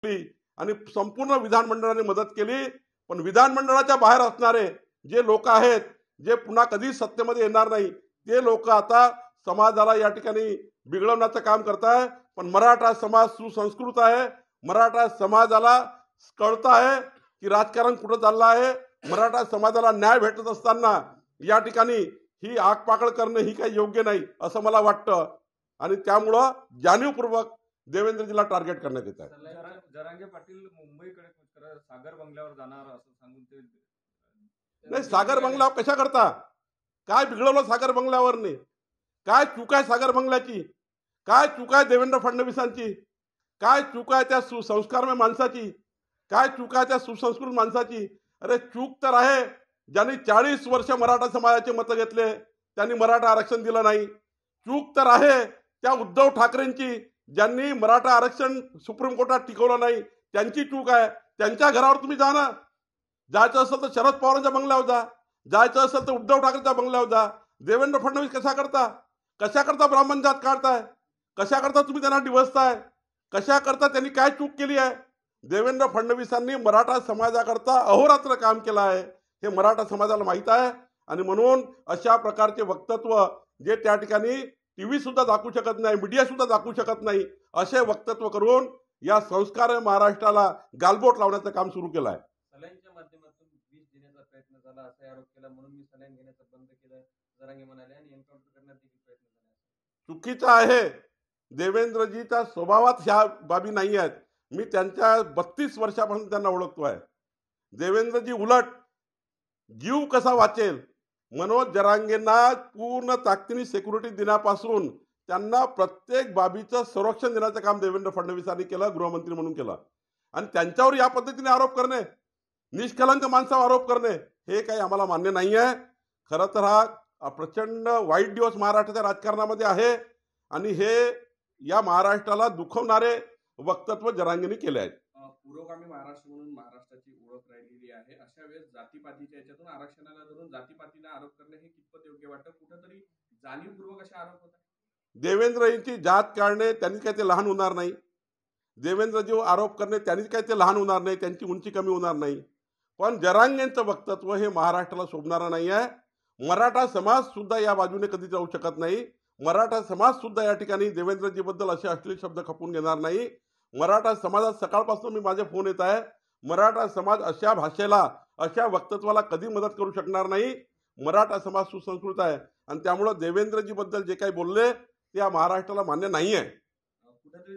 केली आणि संपूर्ण विधानमंडळाने मदत केली, पण विधानमंडळाच्या बाहेर असणारे जे लोक आहेत, जे पुन्हा कधी सत्तेमध्ये येणार नाही, ते लोक आता समाजाला या ठिकाणी बिघडवण्याचं काम करताय. पण मराठा समाज सुसंस्कृत आहे. मराठा समाजाला कळतं आहे की राजकारण कुठं चाललं आहे. मराठा समाजाला न्याय भेटत असताना या ठिकाणी ही आगपाकड करणं ही काही योग्य नाही असं मला वाटतं आणि त्यामुळं जाणीवपूर्वक देवेंद्रजीला टार्गेट करण्यात येत आहे. जरांगे पाटील मुंबईकडे सागर बंगल्यावर जाणार असं सांगून ते नाही, सागर बंगल्यावर कशा करता? काय बिघडवलं सागर बंगल्यावरने? काय चूक आहे सागर बंगल्याची? काय चूक आहे देवेंद्र फडणवीसांची? काय चूक आहे त्या सुसंस्कारमय माणसाची? काय चूक आहे त्या सुसंस्कृत माणसाची? अरे चूक तर आहे ज्यांनी 40 वर्ष मराठा समाजाचे मतं घेतले, त्यांनी मराठा आरक्षण दिलं नाही. चूक तर आहे त्या उद्धव ठाकरेंची, ज्यांनी मराठा आरक्षण सुप्रीम कोर्टात टिकवलं नाही, त्यांची चूक आहे. त्यांच्या घरावर तुम्ही जा ना. जायचं असेल तर शरद पवारांच्या बंगल्यावर जा, जायचं असेल तर उद्धव ठाकरेंच्या बंगल्यावर जा. देवेंद्र फडणवीस कशा करता ब्राह्मण जात काढताय? कशा करता तुम्ही त्यांना डिवचताय? कशा करता त्यांनी काय चूक केली आहे? देवेंद्र फडणवीसांनी मराठा समाजाकरता अहोरात्र काम केलं आहे, हे मराठा समाजाला माहीत आहे. आणि म्हणून अशा प्रकारचे वक्तव्य जे त्या ठिकाणी टीव्ही सुद्धा दाखवू शकत नाही, मीडिया सुद्धा दाखवू शकत नाही, असे वक्तव्य करून या संस्कार महाराष्ट्राला गालबोट लावण्याचं काम सुरू केलं आहे. सलाईनच्या माध्यमातून विष देण्याचा प्रयत्न झाला असा आरोप केला, म्हणून मी सलाईन घेण्याचं बंद केलं जरांगे म्हणाले आणि एन्काउंटर करण्यात देखील प्रयत्न झाला. चुकीचं आहे. देवेंद्रजीच्या स्वभावात ह्या बाबी नाही आहेत. मी त्यांच्या 32 वर्षापासून त्यांना ओळखतो आहे. देवेंद्रजी उलट जीव कसा वाचेल, मनोज जरांगेंना पूर्ण ताकदीने सिक्युरिटी देण्यापासून त्यांना प्रत्येक बाबीचं संरक्षण देण्याचं काम देवेंद्र फडणवीसांनी केलं, गृहमंत्री म्हणून केलं. आणि त्यांच्यावर या पद्धतीने आरोप करणे, निष्कलंक माणसावर आरोप करणे, हे काही आम्हाला मान्य नाही आहे. खरं तर हा प्रचंड वाईट दिवस महाराष्ट्राच्या राजकारणामध्ये आहे आणि हे या महाराष्ट्राला दुखवणारे वक्तव्य जरांगेंनी केले आहेत. पुरोगामी महाराष्ट्र म्हणून महाराष्ट्राची ओळख राहिलेली आहे. अशा वेळेस जातीपातीच्या याच्यातून आरक्षणाला धरून जातीपातीला आरोप करणे हे कितपत योग्य वाटतं? कुठंतरी जाणीवपूर्वक असे आरोप होतात. देवेंद्रजींची जात काढणे त्यांनी काही ते लहान होणार नाही. देवेंद्रजी आरोप करणे त्यांनी काही ते लहान होणार नाही, त्यांची उंची कमी होणार नाही. पण जरांगेंचं वक्तव्य हे महाराष्ट्राला शोभणारं नाही आहे. मराठा समाज सुद्धा या बाजूने कधी जाऊ शकत नाही. मराठा समाज सुद्धा या ठिकाणी देवेंद्रजीबद्दल असे अश्लील शब्द खपून घेणार नाही. मराठा समाजात सकाळपासून मी माझे फोन येत आहे. मराठा समाज अशा भाषेला, अशा वक्तव्याला कधी मदत करू शकणार नाही. मराठा समाज सुसंस्कृत आहे आणि त्यामुळे देवेंद्रजीबद्दल जे काही बोलले ते या महाराष्ट्राला मान्य नाही आहे.